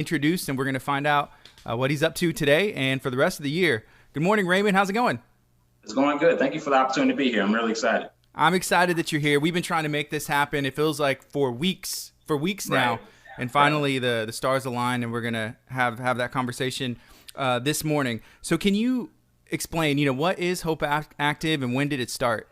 introduced, and we're going to find out what he's up to today and for the rest of the year. Good morning, Raymond. How's it going? It's going good. Thank you for the opportunity to be here. I'm really excited. I'm excited that you're here. We've been trying to make this happen. It feels like for weeks now, Right. and Right. finally the stars aligned, and we're going to have that conversation this morning. So can you explain, what is Hope Active and when did it start?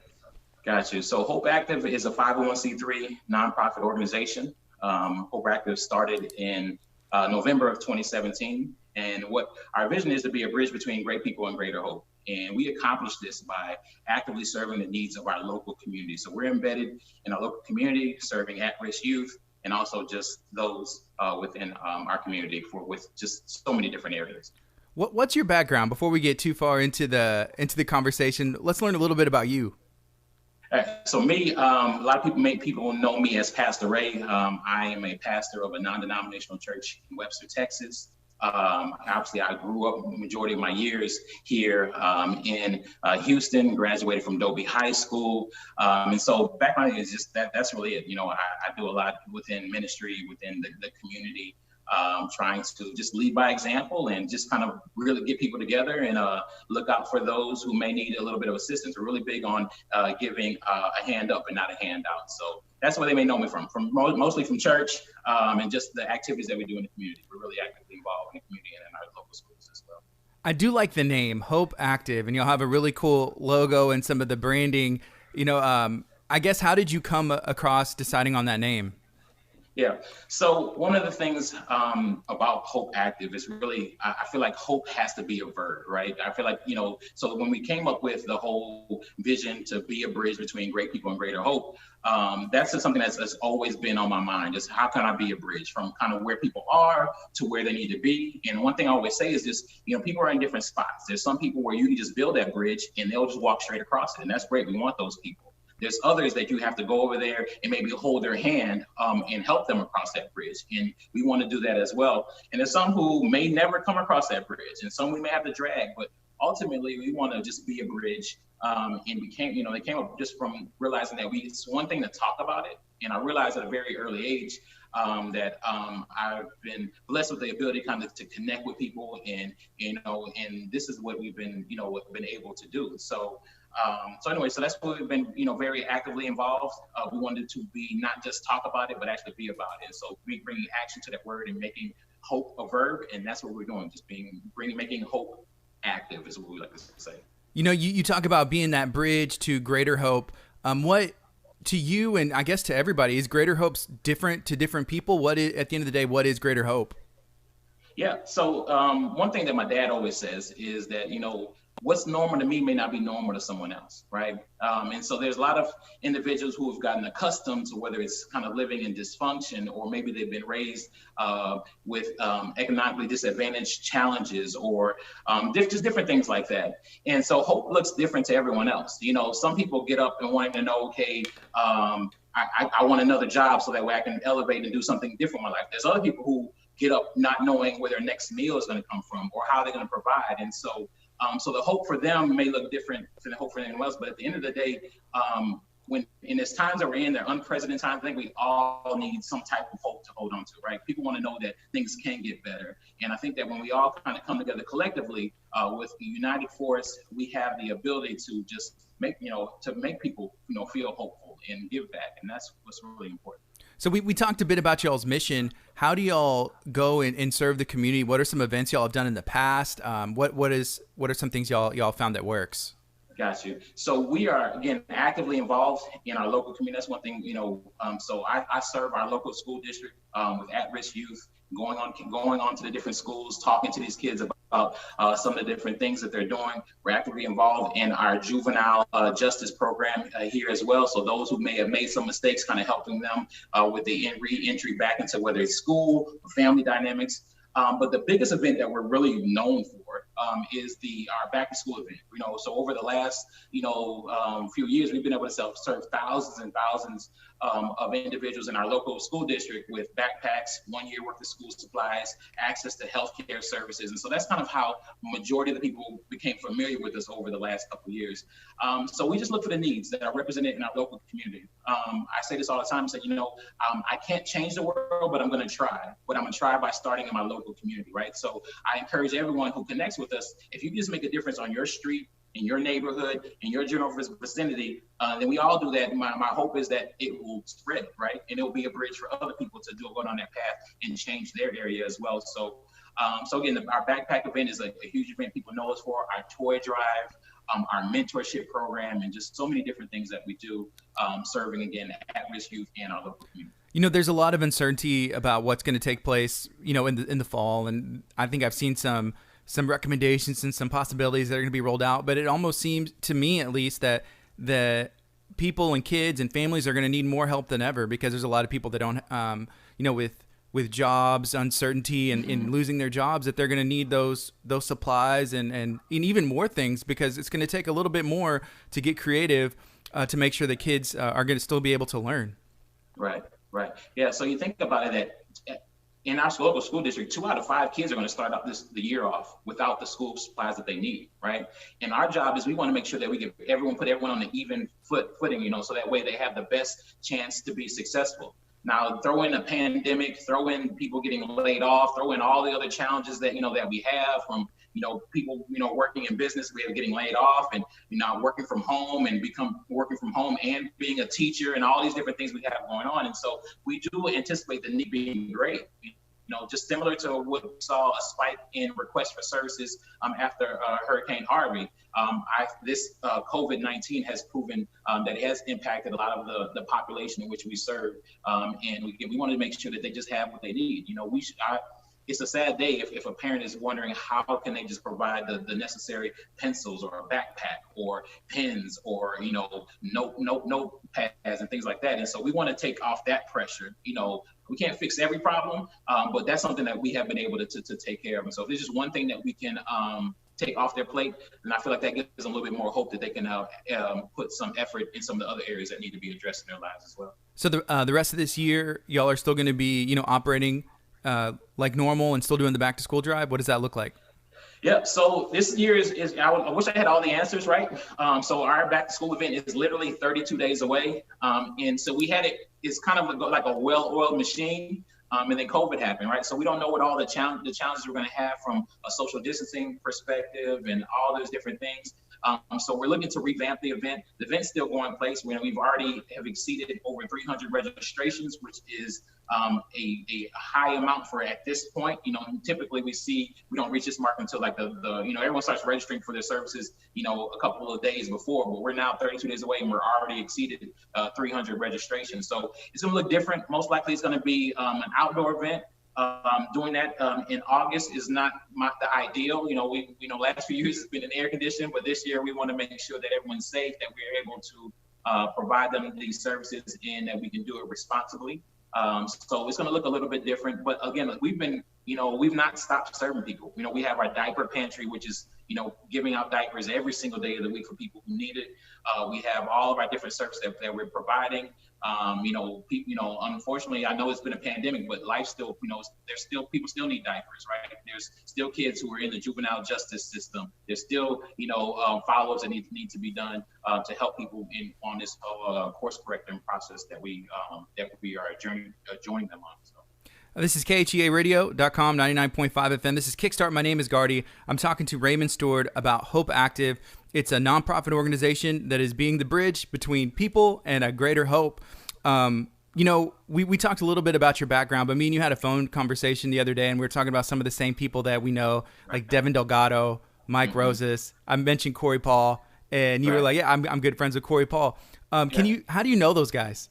Got you. So Hope Active is a 501c3 nonprofit organization. Hope Active started in November of 2017. And what our vision is to be a bridge between great people and greater hope. And we accomplish this by actively serving the needs of our local community. So we're embedded in our local community, serving at-risk youth, and also just those within our community with just so many different areas. What's your background? Before we get too far into the conversation, let's learn a little bit about you. So me, a lot of people know me as Pastor Ray. I am a pastor of a non-denominational church in Webster, Texas. Obviously, I grew up the majority of my years here in Houston, graduated from Dobie High School. And so background is just that's really it. I do a lot within ministry, within the community, trying to just lead by example and just kind of really get people together and look out for those who may need a little bit of assistance. We're really big on giving a hand up and not a handout. So that's where they may know me from mostly from church and just the activities that we do in the community. We're really actively involved in the community and in our local schools as well. I do like the name Hope Active, and you'll have a really cool logo and some of the branding. I guess, how did you come across deciding on that name? Yeah. So one of the things about Hope Active is really, I feel like hope has to be a verb, right? I feel like, so when we came up with the whole vision to be a bridge between great people and greater hope, that's just something that's always been on my mind. Just how can I be a bridge from kind of where people are to where they need to be? And one thing I always say is just, people are in different spots. There's some people where you can just build that bridge and they'll just walk straight across it. And that's great. We want those people. There's others that you have to go over there and maybe hold their hand and help them across that bridge. And we want to do that as well. And there's some who may never come across that bridge, and some we may have to drag, but ultimately we want to just be a bridge. And they came up just from realizing that it's one thing to talk about it. And I realized at a very early age that I've been blessed with the ability kind of to connect with people, and this is what we've been able to do. So so that's where we've been very actively involved. We wanted to be not just talk about it, but actually be about it. So we bring action to that word and making hope a verb, and that's what we're doing. Just making hope active is what we like to say. You talk about being that bridge to greater hope. What to you, and I guess to everybody, is greater hope's different to different people? At the end of the day, what is greater hope? Yeah. So one thing that my dad always says is that, what's normal to me may not be normal to someone else, right? And so there's a lot of individuals who have gotten accustomed to whether it's kind of living in dysfunction, or maybe they've been raised with economically disadvantaged challenges, or just different things like that. And so hope looks different to everyone else. Some people get up and wanting to know, okay, I want another job so that way I can elevate and do something different in my life. There's other people who get up not knowing where their next meal is going to come from or how they're going to provide. And so the hope for them may look different than the hope for anyone else. But at the end of the day, when in this times that we're in, they're unprecedented times, I think we all need some type of hope to hold on to, right? People want to know that things can get better. And I think that when we all kind of come together collectively with a united force, we have the ability to just make people, feel hopeful and give back. And that's what's really important. So we talked a bit about y'all's mission. How do y'all go and serve the community? What are some events y'all have done in the past? What are some things y'all found that works? Got you. So we are, again, actively involved in our local community. That's one thing, so I serve our local school district with at-risk youth, going on to the different schools, talking to these kids about some of the different things that they're doing. We're actively involved in our juvenile justice program here as well. So those who may have made some mistakes, kind of helping them with the re-entry back into whether it's school or family dynamics. But the biggest event that we're really known for is our back to school event. So over the last few years, we've been able to serve thousands and thousands of individuals in our local school district with backpacks, 1 year worth of school supplies, access to healthcare services. And so that's kind of how majority of the people became familiar with us over the last couple of years. So we just look for the needs that are represented in our local community. I say this all the time, I say, I can't change the world, but I'm going to try. But I'm going to try by starting in my local community, right? So I encourage everyone who connects with us, if you just make a difference on your street, in your neighborhood, in your general vicinity, then we all do that. My hope is that it will spread, right? And it will be a bridge for other people to go on that path and change their area as well. So again, our backpack event is a huge event people know us for, our toy drive, our mentorship program, and just so many different things that we do, serving, again, at-risk youth and our local community. There's a lot of uncertainty about what's going to take place, in the fall. And I think I've seen some recommendations and some possibilities that are going to be rolled out. But it almost seems, to me at least, that the people and kids and families are going to need more help than ever, because there's a lot of people that don't, with jobs, uncertainty, and losing their jobs, that they're going to need those supplies and even more things, because it's going to take a little bit more to get creative to make sure that kids are going to still be able to learn. Right. Yeah. So you think about it, that in our local school district, 2 out of 5 kids are going to start out the year off without the school supplies that they need, right? And our job is we want to make sure that we put everyone on an even footing, so that way they have the best chance to be successful. Now, throw in a pandemic, throw in people getting laid off, throw in all the other challenges that, that we have from, people, working in business, we are getting laid off, and, working from home and being a teacher, and all these different things we have going on. And so we do anticipate the need being great. Just similar to what we saw, a spike in requests for services after Hurricane Harvey. This COVID-19 has proven that it has impacted a lot of the population in which we serve. And we want to make sure that they just have what they need. It's a sad day if a parent is wondering how can they just provide the necessary pencils or a backpack or pens or, notepads and things like that. And so we want to take off that pressure. We can't fix every problem, but that's something that we have been able to take care of. And so if there's just one thing that we can take off their plate, then I feel like that gives them a little bit more hope that they can put some effort in some of the other areas that need to be addressed in their lives as well. So the rest of this year, y'all are still going to be, operating like normal and still doing the back to school drive? What does that look like? Yeah, so this year is I wish I had all the answers, right? So our back to school event is literally 32 days away. And so we had it's kind of like a well-oiled machine. And then COVID happened, right? So we don't know what all the challenges we're going to have from a social distancing perspective and all those different things. So we're looking to revamp the event. The event's still going place. We've already have exceeded over 300 registrations, which is a high amount for at this point. Typically we don't reach this mark until like the everyone starts registering for their services, a couple of days before, but we're now 32 days away and we're already exceeded 300 registrations. So it's going to look different. Most likely it's going to be an outdoor event. Doing that in August is not the ideal. Last few years it's been in air conditioning, but this year we want to make sure that everyone's safe, that we're able to provide them these services and that we can do it responsibly. So it's going to look a little bit different, but again, we've not stopped serving people. We have our diaper pantry, which is, giving out diapers every single day of the week for people who need it. We have all of our different services that we're providing. Unfortunately, I know it's been a pandemic, but life still, people still need diapers, right? There's still kids who are in the juvenile justice system. There's still, follow-ups that need to be done to help people on this course correcting process that we are joining them on. So. This is KHEA Radio.com, 99.5 FM. This is Kickstart. My name is Gardy. I'm talking to Raymond Steward about Hope Active. It's a nonprofit organization that is being the bridge between people and a greater hope. We talked a little bit about your background, but me and you had a phone conversation the other day, and we were talking about some of the same people that we know, like Devin Delgado, Mike Rosas. I mentioned Corey Paul, and you were like, yeah, I'm good friends with Corey Paul. How do you know those guys?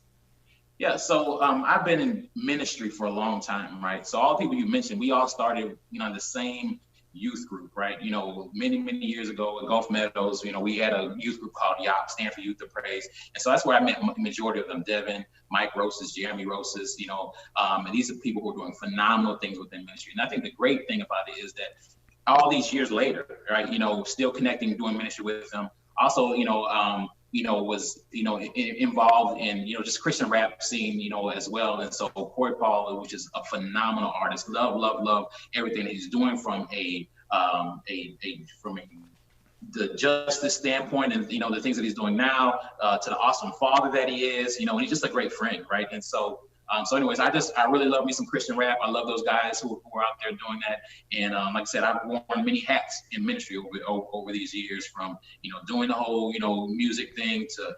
Yeah, so I've been in ministry for a long time, right? So all the people you mentioned, we all started, the same youth group, right? Many, many years ago in Gulf Meadows, we had a youth group called YOP, Stand for Youth of Praise. And so that's where I met the majority of them, Devin, Mike Rosas, Jeremy Rosas, and these are people who are doing phenomenal things within ministry. And I think the great thing about it is that all these years later, right, still connecting, doing ministry with them. Also, was, involved in, just Christian rap scene, as well. And so Corey Paul, which is a phenomenal artist, love everything that he's doing from the justice standpoint, and the things that he's doing now, to the awesome father that he is, and he's just a great friend, right? And so anyways, I really love me some Christian rap. I love those guys who are out there doing that. And like I said, I've worn many hats in ministry over these years, from, doing the whole, music thing, to,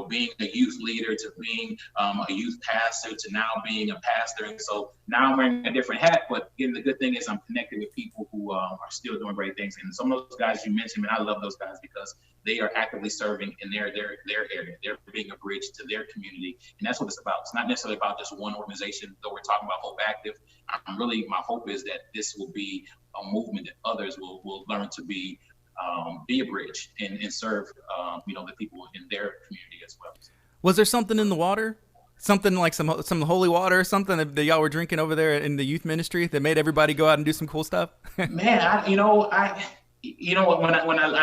being a youth leader, to being a youth pastor, to now being a pastor. And so now I'm wearing a different hat, but again, the good thing is I'm connected with people who are still doing great things. And some of those guys you mentioned, man, I love those guys because they are actively serving in their area. They're being a bridge to their community. And that's what it's about. It's not necessarily about just one organization, though we're talking about Hope Active. My hope is that this will be a movement that others will learn to be a bridge and serve, the people in their community as well. Was there something in the water? Something like some holy water or something that y'all were drinking over there in the youth ministry that made everybody go out and do some cool stuff? Man, when I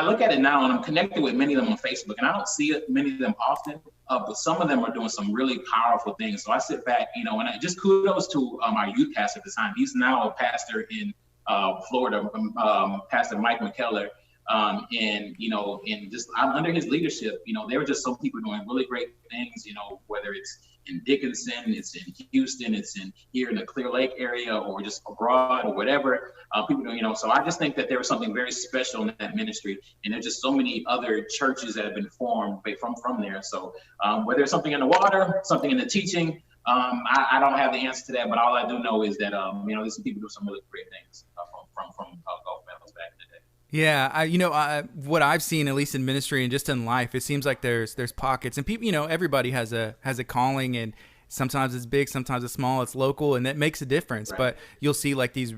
look at it now, and I'm connected with many of them on Facebook, and I don't see many of them often, but some of them are doing some really powerful things. So I sit back, and I just kudos to our youth pastor at the time. He's now a pastor in Florida, Pastor Mike McKellar. And just under his leadership, there were just some people doing really great things, whether it's in Dickinson, it's in Houston, it's here in the Clear Lake area, or just abroad, or whatever people doing, so I just think that there was something very special in that ministry. And there's just so many other churches that have been formed from there. So whether it's something in the water, something in the teaching, I don't have the answer to that, but all I do know is that, there's some people doing some really great things from golf medals back in the day. Yeah, what I've seen, at least in ministry and just in life, it seems like there's pockets, and people, everybody has a calling, and sometimes it's big, sometimes it's small, it's local, and that makes a difference. Right. But you'll see like these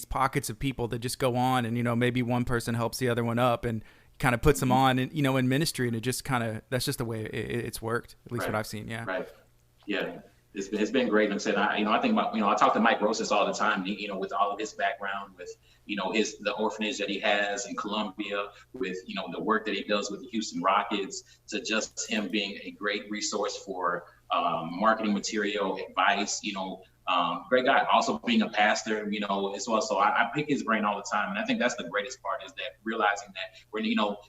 pockets of people that just go on, and maybe one person helps the other one up and kind of puts them on, and in ministry, and it just that's just the way it's worked, at least what I've seen. Yeah. Right. Yeah. It's been great. And I said, I think about, I talk to Mike Rosas all the time, with all of his background, with, the orphanage that he has in Colombia, with, the work that he does with the Houston Rockets, to just him being a great resource for marketing material, advice, great guy. Also being a pastor, as well. So I pick his brain all the time. And I think that's the greatest part, is that realizing that we're,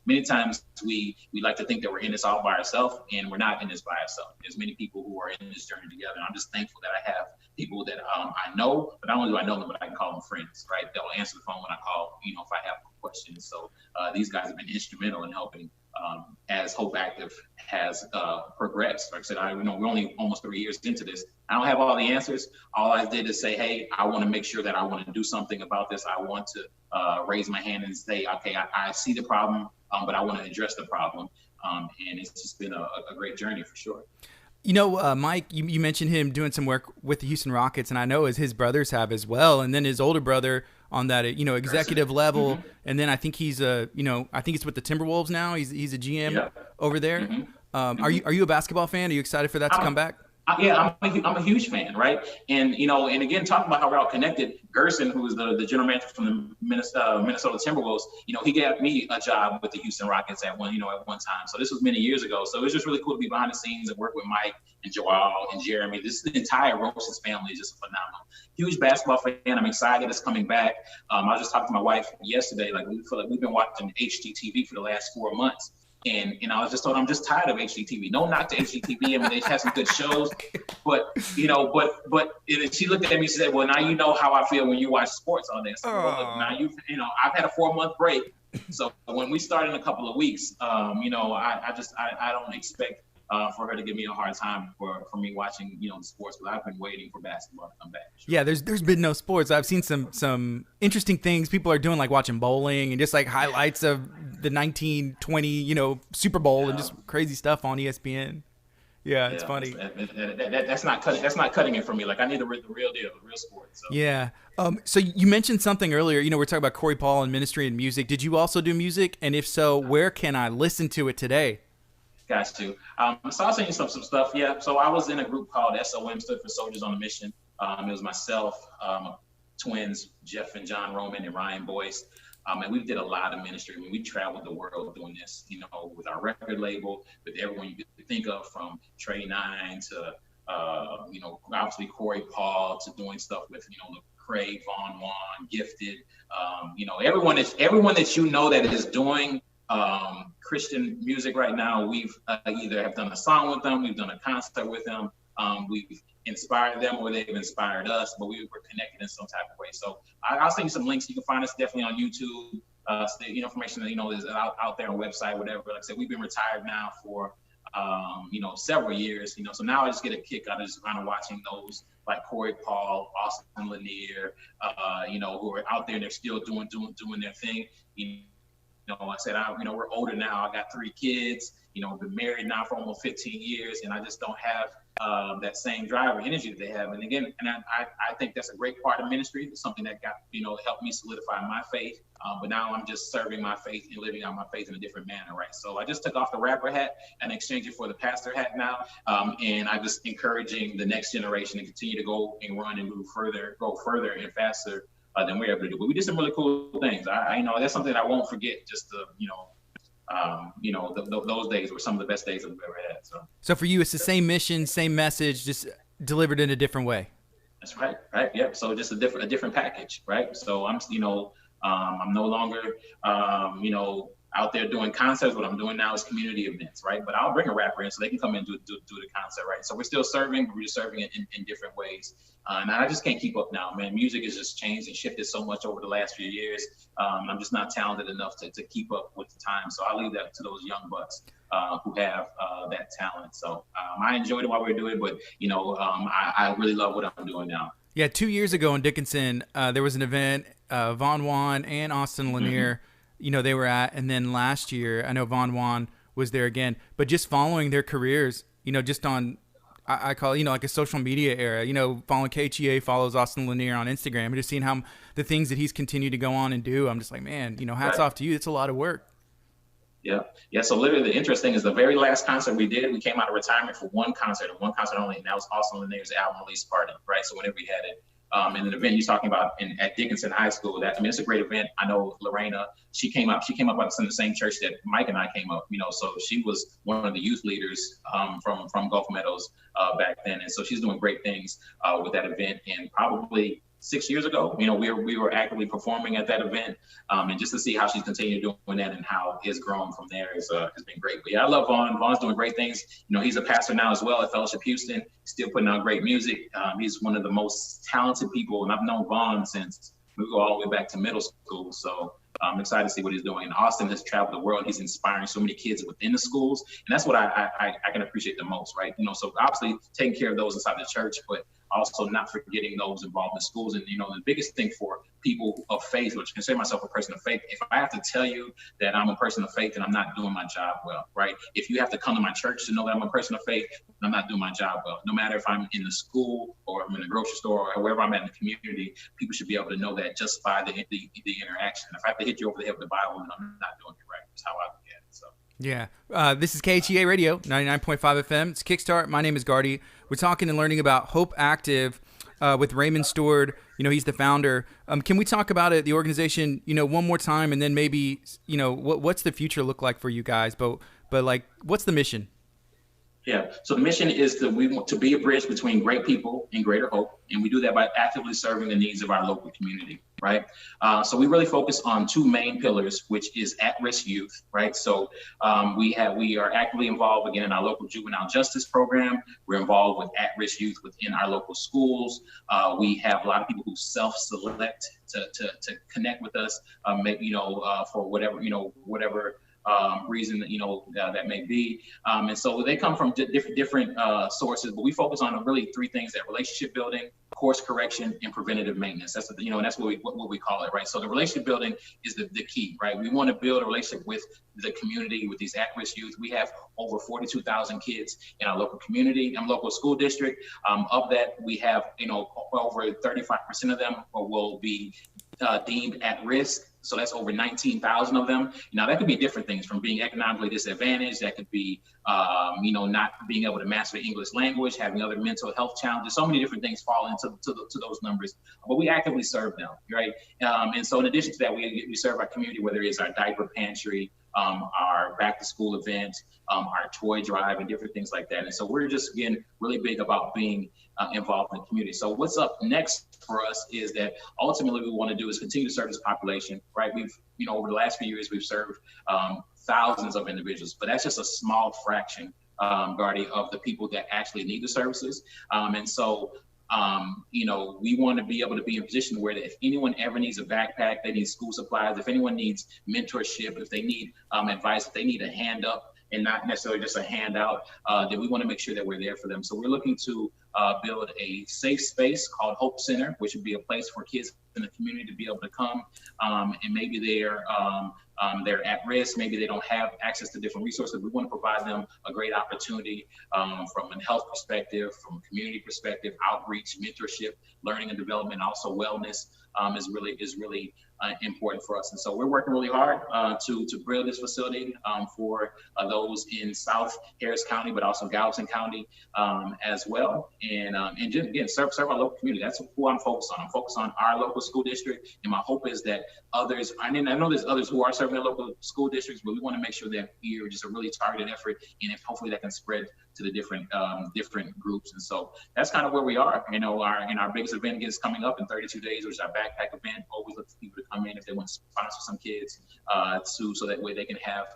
many times we like to think that we're in this all by ourselves, and we're not in this by ourselves. There's many people who are in this journey together. And I'm just thankful that I have people that I know, but not only do I know them, but I can call them friends, right? They'll answer the phone when I call, if I have questions. So these guys have been instrumental in helping as Hope Active has progressed. Like I said, we're only almost 3 years into this. I don't have all the answers. All I did is say, hey, I want to make sure that I want to do something about this. I want to raise my hand and say, okay, I see the problem, but I want to address the problem. And it's just been a great journey for sure. Mike, you mentioned him doing some work with the Houston Rockets, and I know as his brothers have as well. And then his older brother on that, executive level. Mm-hmm. And then I think he's I think he's with the Timberwolves now. He's a GM over there. Mm-hmm. Are you a basketball fan? Are you excited for that to come back? Yeah, I'm a huge fan, right? And and again, talking about how we're all connected, Gerson, who is the general manager from the Minnesota Timberwolves, he gave me a job with the Houston Rockets at one time. So this was many years ago. So it was just really cool to be behind the scenes and work with Mike and Joel and Jeremy. The entire Rosas family is just phenomenal. Huge basketball fan. I'm excited it's coming back. I was just talking to my wife yesterday. Like, we feel like we've been watching HGTV for the last 4 months. And I was just told I'm just tired of HGTV. No knock to HGTV. I mean, they have some good shows, but and she looked at me and she said, "Well, now you know how I feel when you watch sports on this. So, well, now I've had a 4-month break. So when we start in a couple of weeks, I don't expect for her to give me a hard time for me watching the sports, but I've been waiting for basketball to come back. Sure. Yeah, there's been no sports. I've seen some interesting things people are doing, like watching bowling and just like highlights of the 1920 Super Bowl and just crazy stuff on ESPN. Yeah, it's funny. That's not cutting. That's not cutting it for me. Like, I need the real deal, the real sport. So. Yeah. So you mentioned something earlier. We're talking about Corey Paul and ministry and music. Did you also do music? And if so, where can I listen to it today? Got to. So I'll send you some stuff. Yeah. So I was in a group called SOM, stood for Soldiers on a Mission. It was myself, twins, Jeff and John Roman and Ryan Boyce. And we did a lot of ministry. I mean, we traveled the world doing this, with our record label, with everyone you could think of, from Trey Nine to, obviously Corey Paul, to doing stuff with, Craig, Von Juan, Gifted, everyone that is doing Christian music right now. We've either have done a song with them, we've done a concert with them, we've inspired them, or they've inspired us, but we were connected in some type of way. So I'll send you some links. You can find us definitely on YouTube. The information that is out there on the website, whatever. Like I said, we've been retired now for several years. So now I just get a kick out of just kind of watching those like Corey Paul, Austin Lanier, who are out there and they're still doing their thing. I said, we're older now. I got 3 kids, been married now for almost 15 years, and I just don't have that same drive or energy that they have. And again, I think that's a great part of ministry. It's something that got, helped me solidify my faith. But now I'm just serving my faith and living out my faith in a different manner, right? So I just took off the rapper hat and exchanged it for the pastor hat now. And I'm just encouraging the next generation to continue to go and run and go further and faster than we're able to do. But we did some really cool things. I that's something I won't forget. Just those days were some of the best days I've ever had. So for you, it's the same mission, same message, just delivered in a different way. That's right. Right. Yep. So just a different package, right? So I'm no longer out there doing concerts. What I'm doing now is community events, right? But I'll bring a rapper in so they can come in and do the concert, right? So we're still serving, but we're just serving it in different ways. And I just can't keep up now, man. Music has just changed and shifted so much over the last few years. I'm just not talented enough to keep up with the time. So I'll leave that to those young bucks who have that talent. So I enjoyed it while we were doing it, but I really love what I'm doing now. Yeah, 2 years ago in Dickinson, there was an event, Von Juan and Austin Lanier, they were at, and then last year, I know Von Juan was there again, but just following their careers, just on, I call it, like a social media era, following KHEA follows Austin Lanier on Instagram, and just seeing how the things that he's continued to go on and do, I'm just like, man, hats off to you. It's a lot of work. Yeah. So literally the interesting is the very last concert we did, we came out of retirement for one concert only, and that was Austin Lanier's album release party, right? So whenever we had it, and an event you're talking about at Dickinson High School, it's a great event. I know Lorena, she came up in the same church that Mike and I came up, so she was one of the youth leaders from Gulf Meadows back then. And so she's doing great things with that event. And probably 6 years ago, we were actively performing at that event, and just to see how she's continued doing that and how it's grown from there has been great. But yeah, I love Vaughn. Vaughn's doing great things. He's a pastor now as well at Fellowship Houston, still putting out great music. He's one of the most talented people, and I've known Vaughn since we go all the way back to middle school. So I'm excited to see what he's doing. And Austin has traveled the world. He's inspiring so many kids within the schools, and that's what I can appreciate the most, right? So obviously taking care of those inside the church, but also not forgetting those involved in schools. And, the biggest thing for people of faith, which consider myself a person of faith, if I have to tell you that I'm a person of faith and I'm not doing my job well, right? If you have to come to my church to know that I'm a person of faith, I'm not doing my job well. No matter if I'm in the school or I'm in the grocery store or wherever I'm at in the community, people should be able to know that just by the interaction. If I have to hit you over the head with the Bible, then I'm not doing it right. That's how I look at it. So. Yeah. This is KHEA Radio, 99.5 FM. It's Kickstart. My name is Gardy. We're talking and learning about Hope Active with Raymond Steward. He's the founder. Can we talk about it, the organization, one more time, and then maybe, what's the future look like for you guys? But like, what's the mission? Yeah. So the mission is we want to be a bridge between great people and greater hope. And we do that by actively serving the needs of our local community, right? So we really focus on 2 main pillars, which is at-risk youth, right? So we are actively involved, again, in our local juvenile justice program. We're involved with at-risk youth within our local schools. We have a lot of people who self-select to connect with us, for whatever reason that may be, and so they come from different sources. But we focus on really 3 things: that relationship building, course correction, and preventative maintenance. That's and that's what we call it, right? So the relationship building is the key, right? We want to build a relationship with the community, with these at-risk youth. We have over 42,000 kids in our local community and local school district. Of that, we have over 35% of them will be deemed at risk. So that's over 19,000 of them. Now that could be different things, from being economically disadvantaged. That could be, not being able to master the English language, having other mental health challenges. So many different things fall into those numbers. But we actively serve them, right? And so in addition to that, we serve our community, whether it's our diaper pantry, our back to school event, our toy drive, and different things like that. And so we're just, again, really big about being involved in the community. So what's up next for us is that ultimately we want to do is continue to serve this population, right? We've, over the last few years, we've served thousands of individuals, but that's just a small fraction, Gardy, of the people that actually need the services. And so we want to be able to be in a position where if anyone ever needs a backpack, they need school supplies, if anyone needs mentorship, if they need advice, if they need a hand up and not necessarily just a handout, then we want to make sure that we're there for them. So we're looking to build a safe space called Hope Center, which would be a place for kids in the community to be able to come, and maybe they're at risk, maybe they don't have access to different resources. We want to provide them a great opportunity from a health perspective, from a community perspective, outreach, mentorship, learning and development, also wellness is really important for us. And so we're working really hard to build this facility for those in South Harris County, but also Galveston County as well. And just, again, serve our local community. That's who I'm focused on. I'm focused on our local school district. And my hope is that others, I know there's others who are serving their local school districts, but we want to make sure that we're just a really targeted effort. And if hopefully that can spread to the different groups. And so that's kind of where we are. Our biggest event is coming up in 32 days, which is our backpack event. Always look for people to come in if they want to sponsor some kids so that way they can have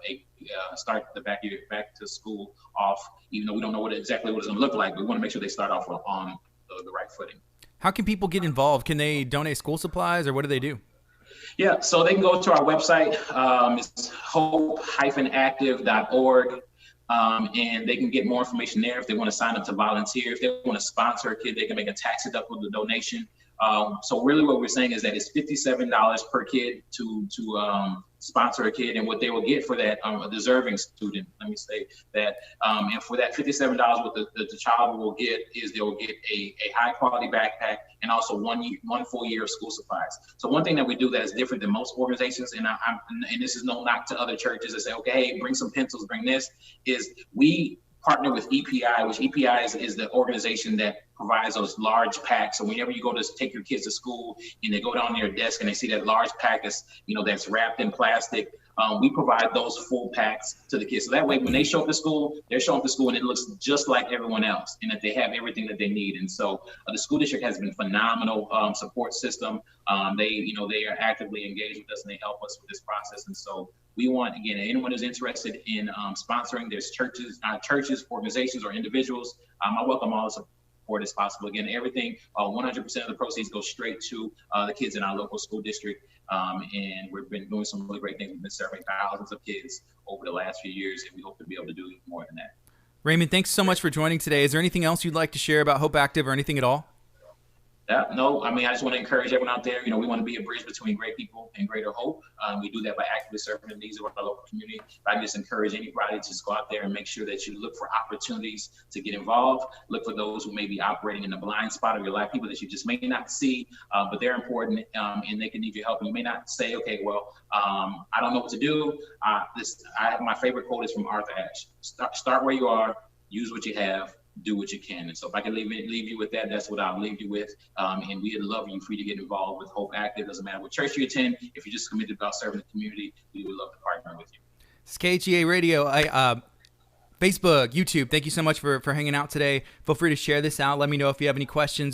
start the back to school off, even though we don't know exactly what it's going to look like. We want to make sure they start off on the right footing. How can people get involved? Can they donate school supplies, or what do they do? Yeah, so they can go to our website. It's hope-active.org. And they can get more information there. If they want to sign up to volunteer, if they want to sponsor a kid, they can make a tax deductible donation. So really what we're saying is that it's $57 per kid to sponsor a kid, and what they will get for that, a deserving student, let me say that, and for that $57, what the child will get is they will get a high quality backpack and also one full year of school supplies. So one thing that we do that is different than most organizations, and this is no knock to other churches that say, okay, hey, bring some pencils, bring this, is we partner with EPI, which EPI is the organization that provides those large packs. So whenever you go to take your kids to school and they go down to your desk and they see that large pack that's wrapped in plastic, we provide those full packs to the kids. So that way, when they show up to school, they're showing up to school and it looks just like everyone else, and that they have everything that they need. And so the school district has been phenomenal support system. They are actively engaged with us and they help us with this process. And so we want, again, anyone who's interested in sponsoring, there's churches, organizations, or individuals. I welcome all the support as possible. Again, everything, 100% of the proceeds go straight to the kids in our local school district. And we've been doing some really great things. We've been serving thousands of kids over the last few years, and we hope to be able to do even more than that. Raymond, thanks so much for joining today. Is there anything else you'd like to share about Hope Active or anything at all? No, I just want to encourage everyone out there. We want to be a bridge between great people and greater hope. We do that by actively serving the needs of our local community. I just encourage anybody to just go out there and make sure that you look for opportunities to get involved. Look for those who may be operating in the blind spot of your life, people that you just may not see, but they're important and they can need your help. And you may not say, okay, well, I don't know what to do. My favorite quote is from Arthur Ashe. Start where you are, use what you have, do what you can. And so if I can leave you with that, that's what I'll leave you with. And we'd love you for you to get involved with Hope Active. Doesn't matter what church you attend. If you're just committed about serving the community, we would love to partner with you. It's KHEA Radio, Facebook, YouTube. Thank you so much for hanging out today. Feel free to share this out. Let me know if you have any questions or